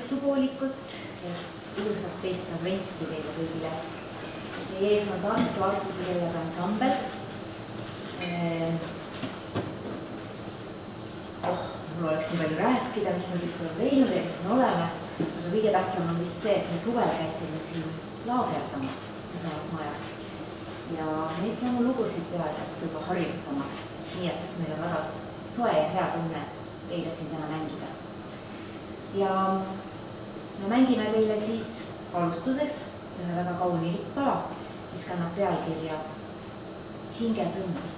õhtupoolikut, ilusat teist adventi teile kõigile. Teie ees on Tartu Altsise Kellade ansambel. Mul oleks nii palju rääkida, mis me kõik oleme teinud ja kes me oleme. Aga kõige tähtsam on vist see, et me suvel käisime siin laagerdamas, siin samas majas. Ja neid samu lugusid peaaegu juba harjutamas. Nii et meil on väga soe ja hea tunne teile siin täna mängida. Ja me mängime teile siis alustuseks ühe väga kauni lippala, mis kannab pealkirja Hingetõmm.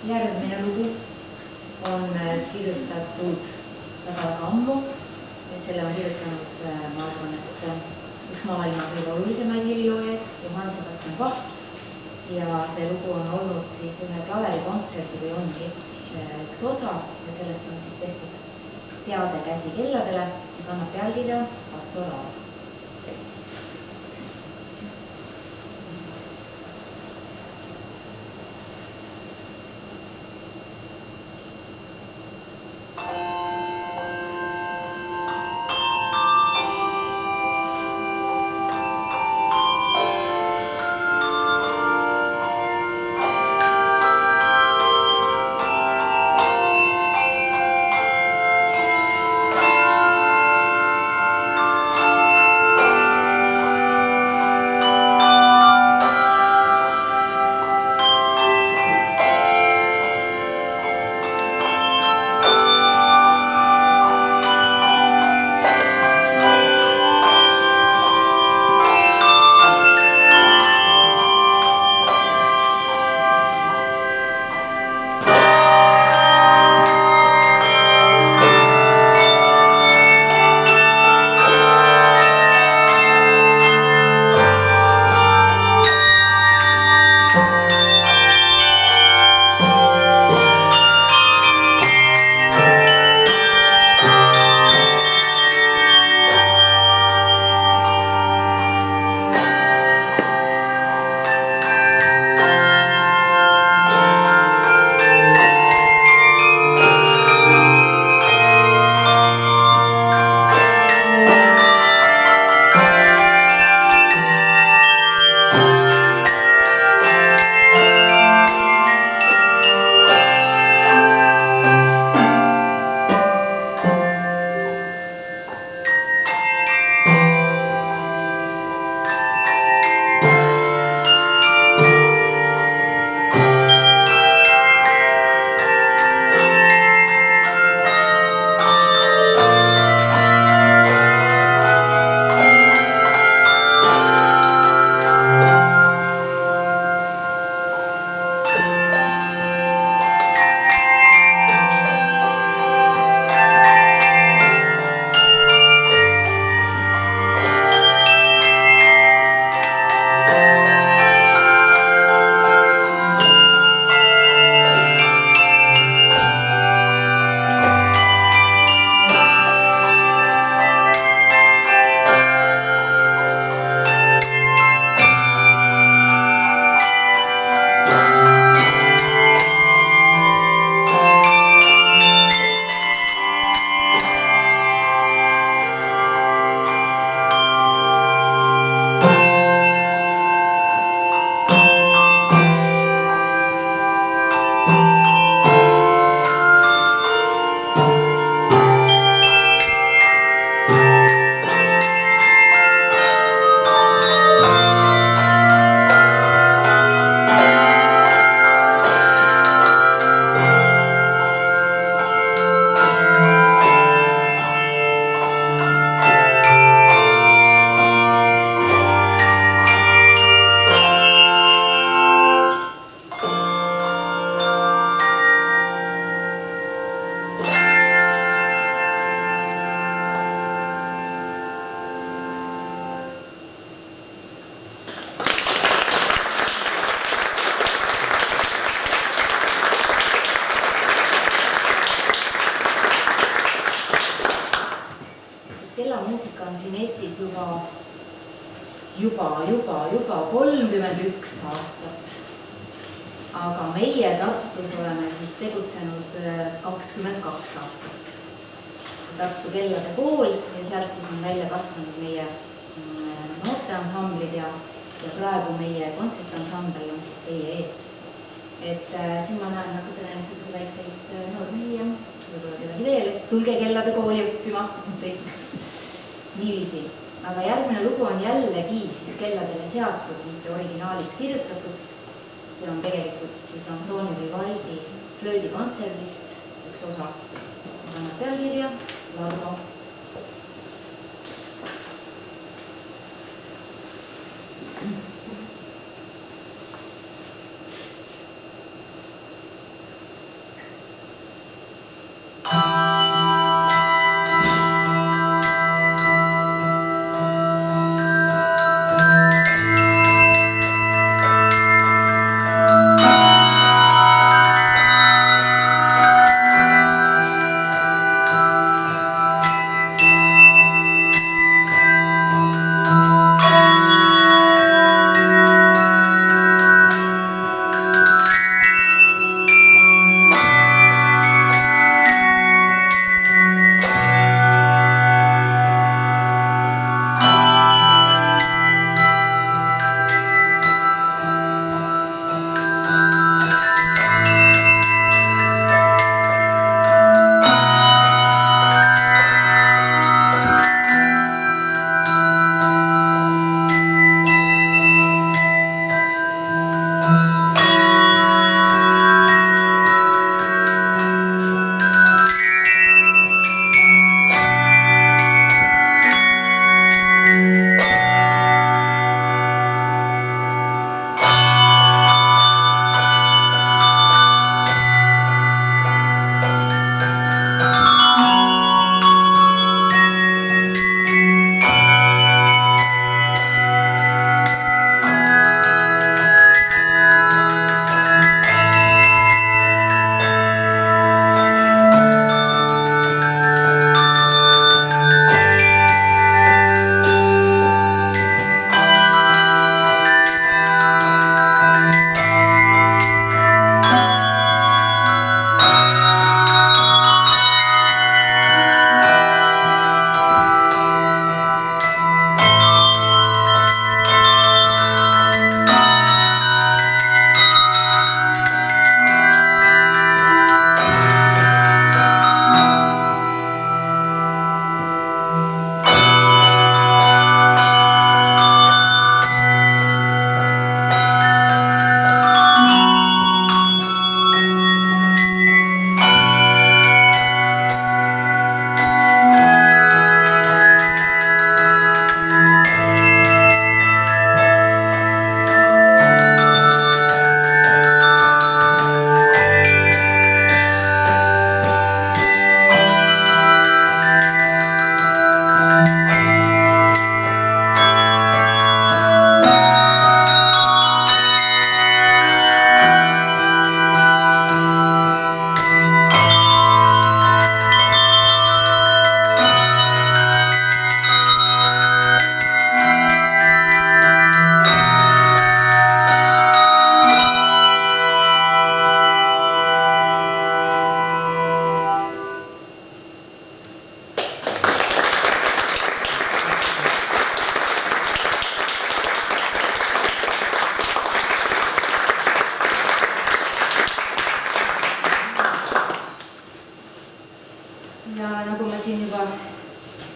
Järgmine lugu on kirjutatud väga ammu. Selle on kirjutanud, ma arvan, et üks maailma kõige olulisemaid heliloojaid, Johann Sebastian Bach. Ja see lugu on olnud siis ühe klaverikontserdi või ongi üks osa ja sellest on siis tehtud seade käsi kelladele ja kannab pealkirja Pastoraal. juba 31 aastat. Aga meie Tartus oleme siis tegutsenud 22 aastat. Tartu Kellade Kool ja sealt siis on välja kasvanud meie noorteansamblid ja praegu meie kontsertansambel on siis teie ees. Et siin ma näen natukene niisuguse väikseid noormehi ja võib-olla kedagi veel, et tulge Kellade Kooli õppima kõik. Niiviisi. Aga järgmine lugu on jällegi siis kelladele seatud, mitte originaalis kirjutatud. See on tegelikult siis Antonio Vivaldi flöödikontserdist üks osa. Annab pealkirja Largo.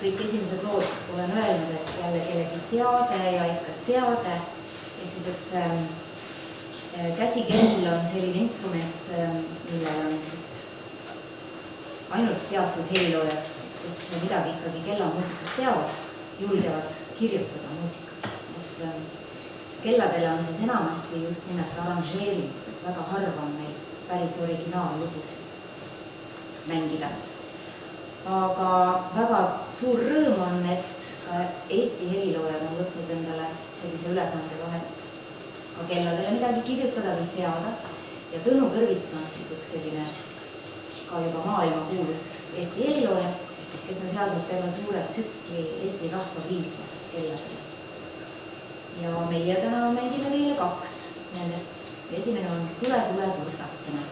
kõik esimesed lood olen öelnud, et jälle kellegi seade ja ikka seade. Ehk siis, et käsikell on selline instrument, millel on siis ainult teatud heliloojad, kes midagi ikkagi kellamuusikast teavad, julgevad kirjutada muusikat. Kelladele on siis enamasti just nimelt aranžeering, väga harva on meil päris originaallugusid mängida. Aga väga suur rõõm on, et ka Eesti heliloojad on võtnud endale sellise ülesande vahest ka kelladele midagi kirjutada või seada. Ja Tõnu Kõrvits on siis üks selline ka juba maailma kuulus Eesti helilooja, kes on seadnud terve suure tsükli Eesti rahvaviise kelladele. ja meie täna mängime teile 2 nendest. Esimene on Tule, tule tursakene.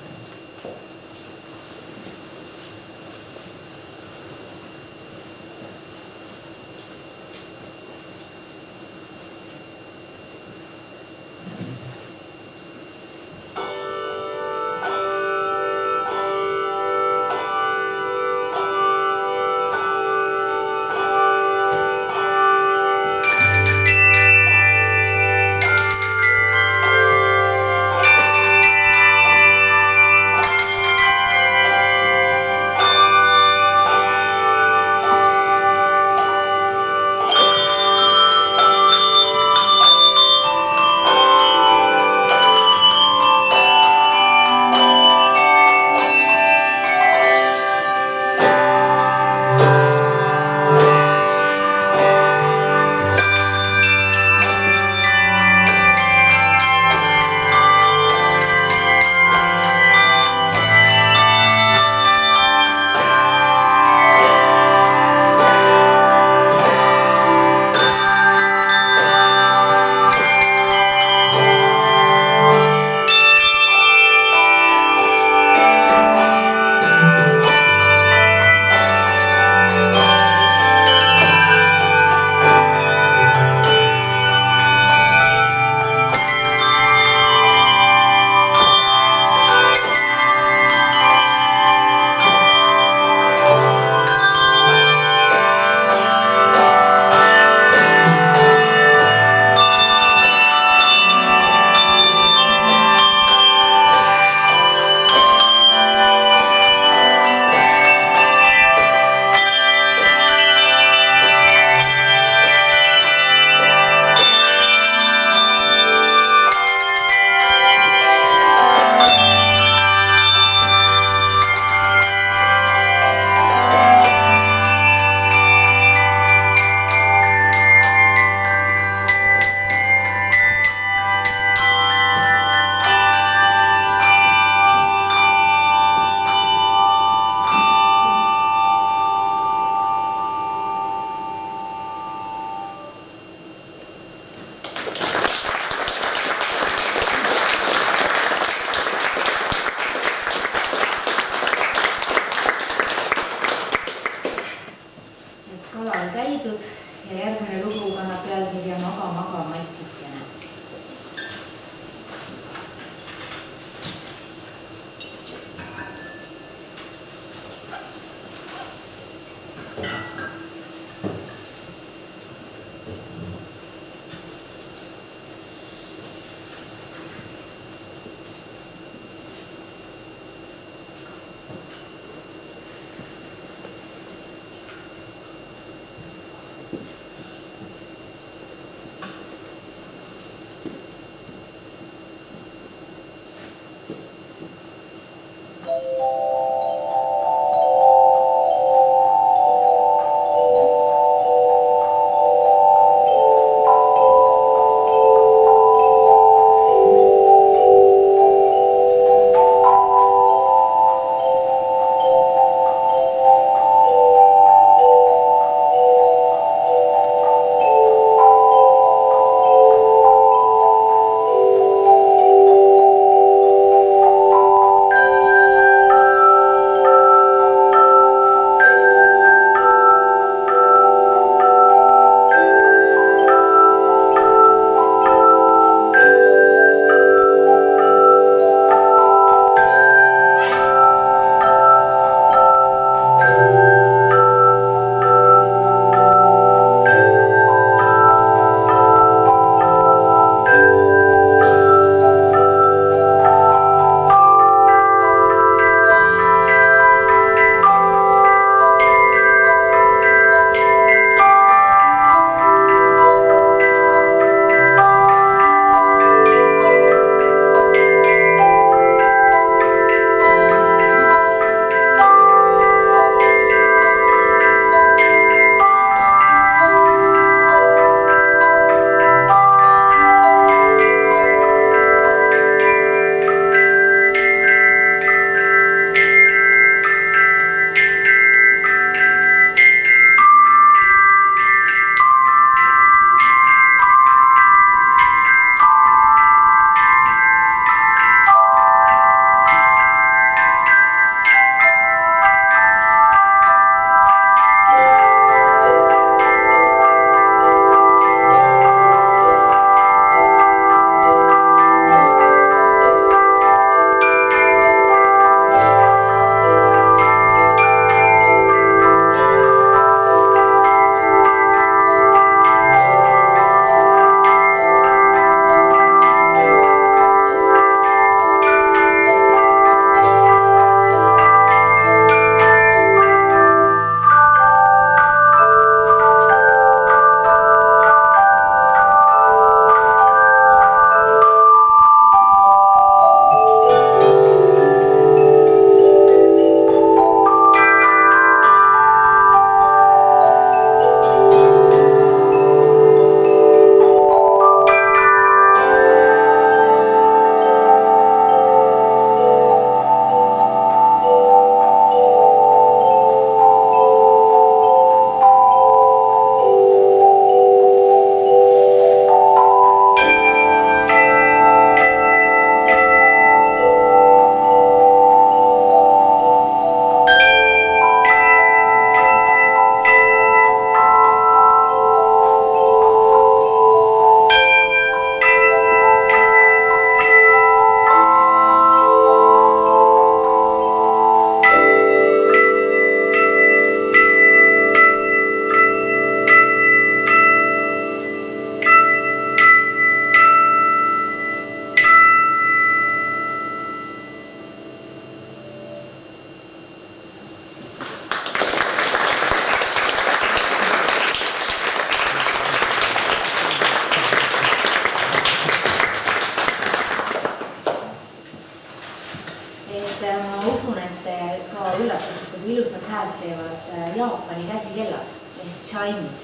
häält teevad Jaapani käsikellad ehk chime'id.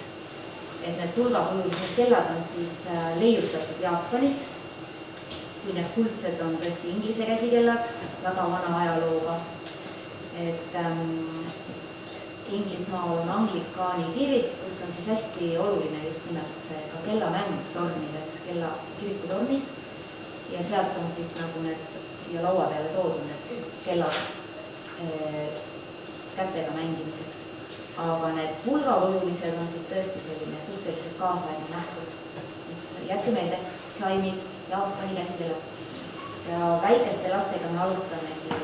Et need pulgakujulised kellad on siis leiutatud Jaapanis. Kui need kuldsed on tõesti inglise käsikellad, väga vana ajalooga. Et Inglismaal on Anglikaani kirik, kus on siis hästi oluline just nimelt see ka kellamäng tornides, kirikutornis. Ja sealt on siis nagu need siia laua peale toodud need kellad kätega mängimiseks. Aga need pulgakujulised on siis tõesti selline suhteliselt kaasaegne nähtus. Jätke meelde, chime'id, Jaapani käsikellad. Ja väikeste lastega me alustamegi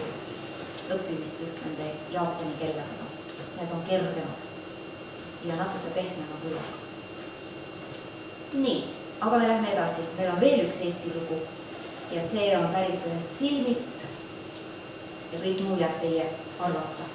õppimist just nende Jaapani kelladega, sest need on kergemad ja natuke pehmema külaga. Nii, aga me lähme edasi. Meil on veel üks Eesti lugu ja see on pärit ühest filmist ja kõik muu jääb teie arvata.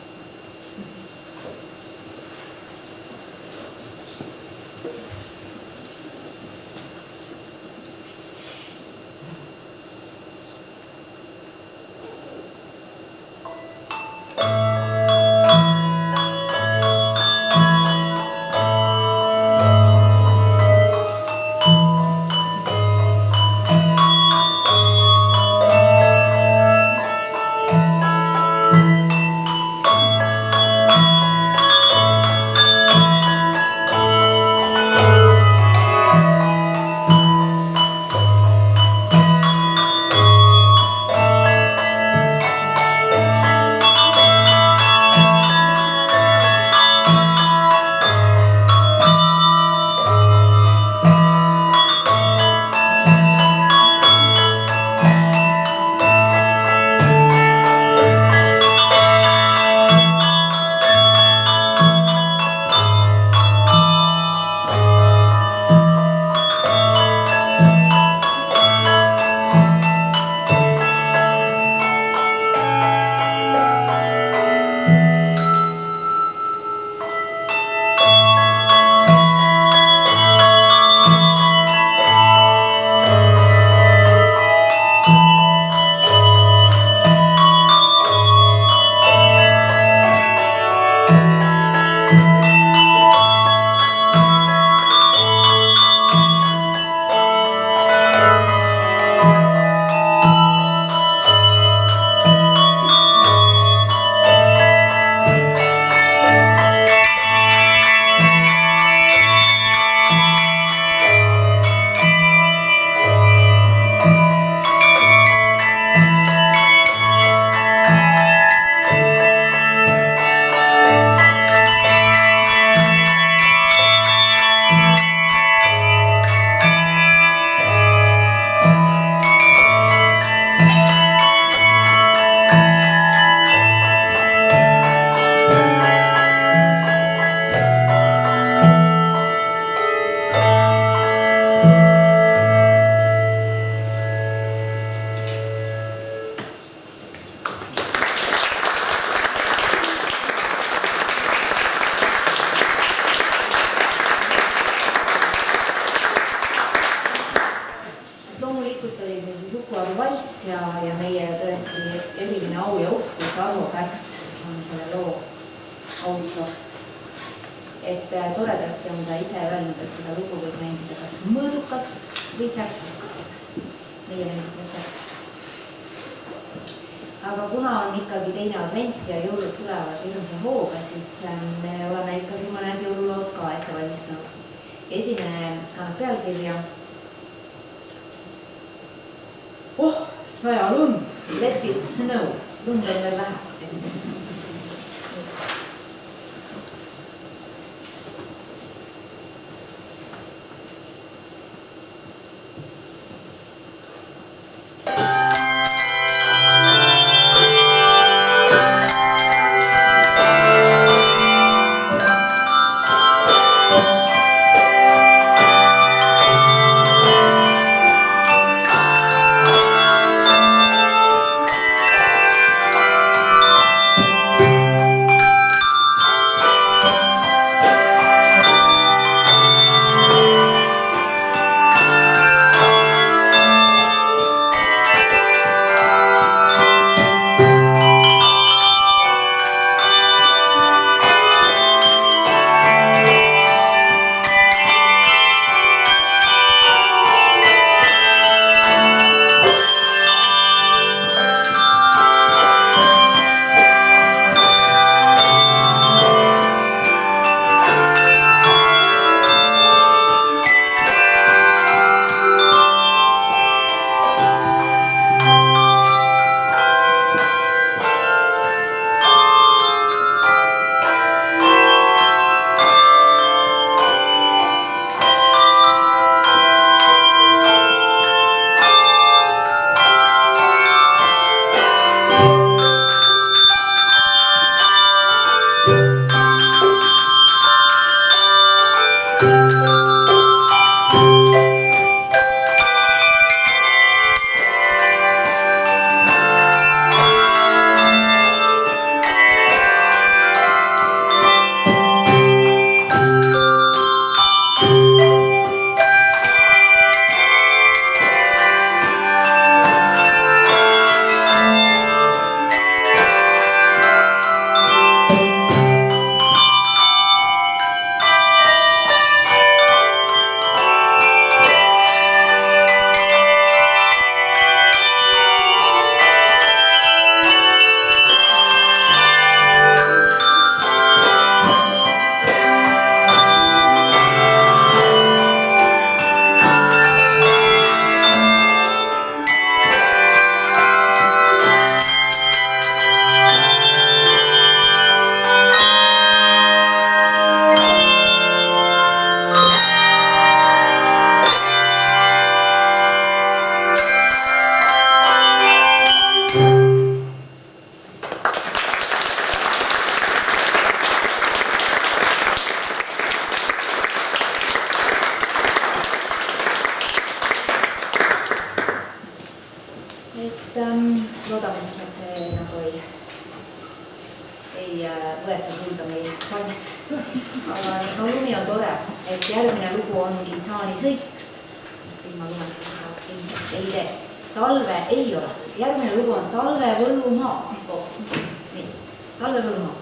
ja meie tõesti eriline au ja uhkus Arvo Pärt on selle loo autor. Et toredasti on ta ise öelnud, et seda lugu võib mängida kas mõõdukalt või särtsikalt. Meie mängime särt. Aga kuna on ikkagi teine advent ja jõulud tulevad hirmsa hooga, siis me oleme ikkagi mõned jõululood ka ette valmistanud. Esimene kannab pealkirja Oh, saja lund, let it snow. Lund on veel vähe, eks. loodame siis, et see nagu ei võeta kuulda meil pannit. Aga no lumi on tore, et järgmine lugu ongi Saanisõit. Ilma lumeta seda ilmselt ei tee. Talve ei ole. Järgmine lugu on Talve Võlumaa hoopis. Nii, Talve Võlumaa.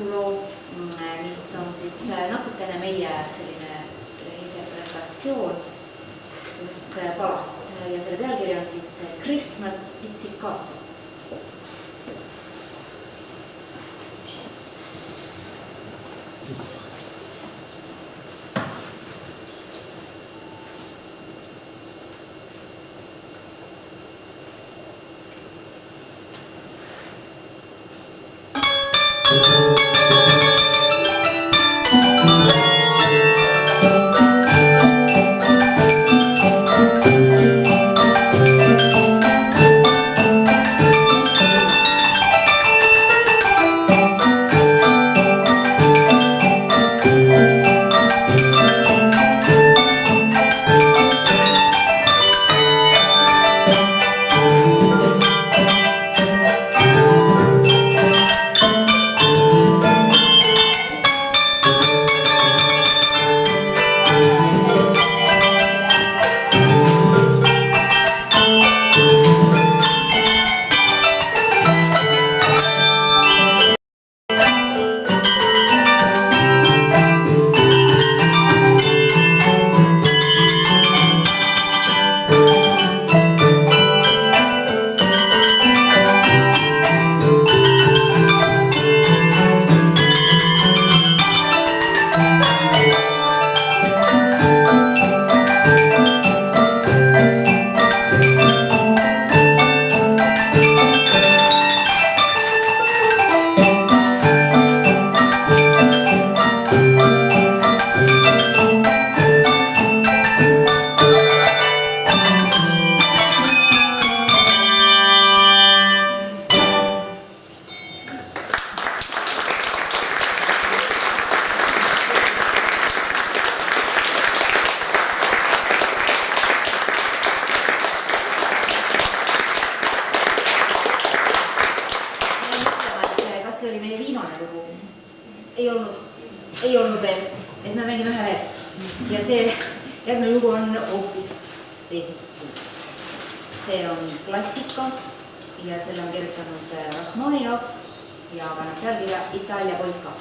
tantsuloo, mis on siis natukene meie selline interpretatsioon just palast ja selle pealkiri on siis Christmas Pizzicato. Ei olnud veel, et me mängime ühe veel. Ja see järgmine lugu on hoopis teisest kuust. See on klassika ja selle on kirjutanud Rachmaninov ja kannab pealkirja Itaalia polka.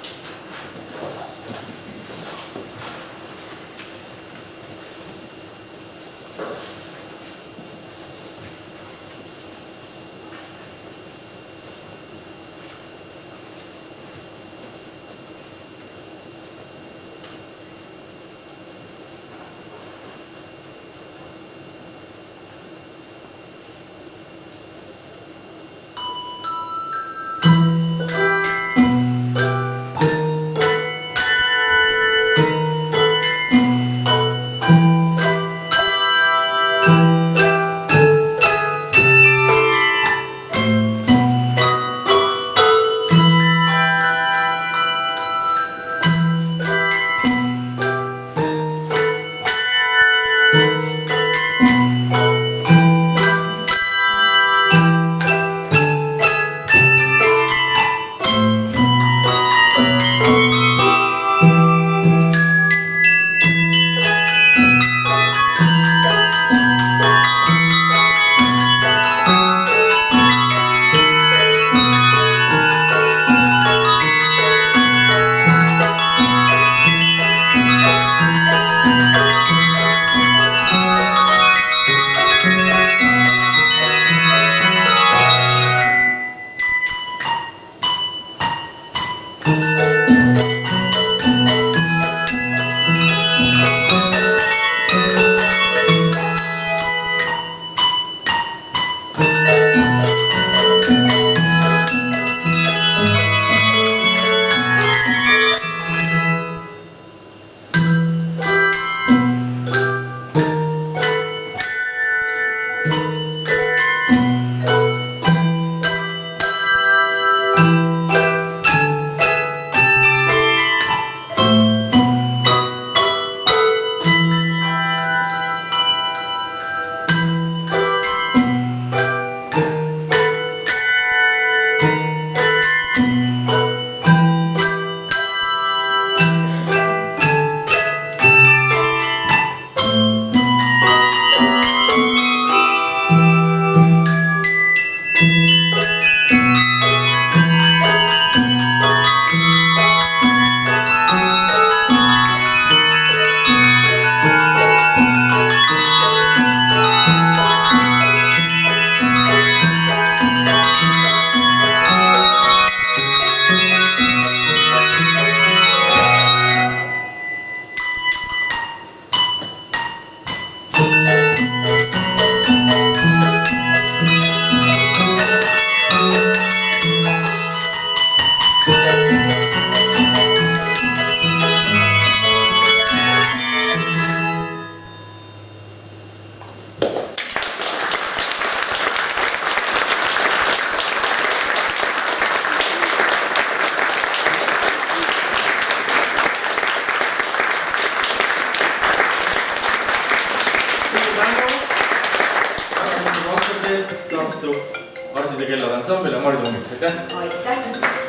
Tallinlase Kellade ansambel ja Mari Toomik, aitäh! Aitäh!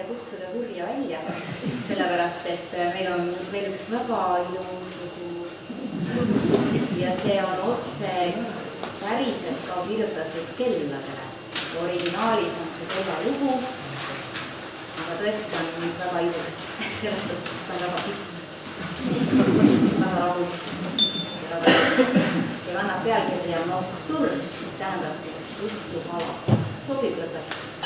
Kutsuda kurja välja, sellepärast, et meil on veel üks väga ilus lugu ja see on otse päriselt ka kirjutatud kelladele. Originaalis on see kella lugu, aga tõesti ta on väga ilus, selles mõttes, et ta on väga pikk, väga rahulik ja kannab pealkirja Nocturne, mis tähendab siis õhtupala. Sobib lõpetuseks.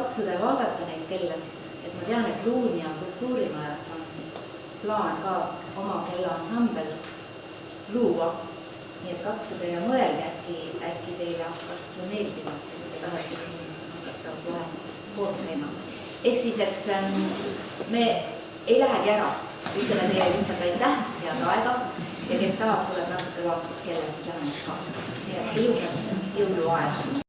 katsuda ja vaadata neid kellasid, et ma tean, et Luunia kultuurimajas on plaan ka oma kellaansambel luua. Nii et katsuda ja mõelge, äkki teile hakkas meeldima, kui te tahate siin hakata vahest koos käima. Ehk siis, et me ei lähegi ära, ütleme teile lihtsalt aitäh, head aega ja kes tahab, tuleb natuke vaatab kellasid lähemalt ka. Ilusat jõuluaega!